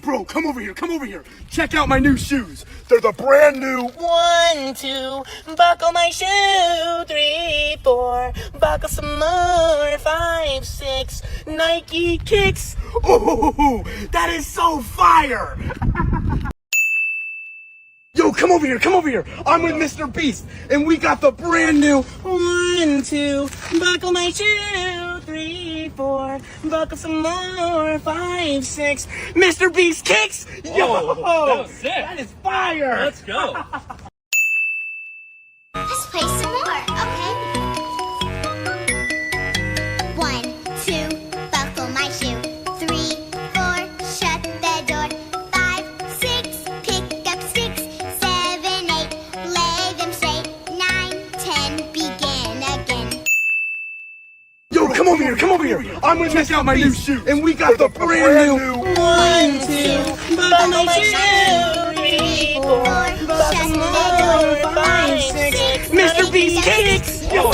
Bro, come over here, come over here. Check out my new shoes. They're the brand new 1, 2, buckle my shoe. 3, 4, buckle some more. 5, 6, Nike kicks. Ooh, that is so fire! Yo, come over here, come over here. I'm with Mr. Beast, and we got the brand new 1, 2, buckle my shoe. 3, 4, buckle some more. 5, 6, Mr. Beast kicks. Yo, Oh, that was sick. that is fire. Let's go. Let's play some more, okay? 1, 2, buckle my shoe. 3, 4, shut the door. 5, 6, pick up sticks. 7, 8, lay them straight. 9, 10, begin again. Yo, come over here, come over here. I'm gonna check out my new shoes, and we got the brand new 1, 2, buckle my shoe. 3, 4, buckle some more. 5, 6, Mr. Beast kicks. Yo,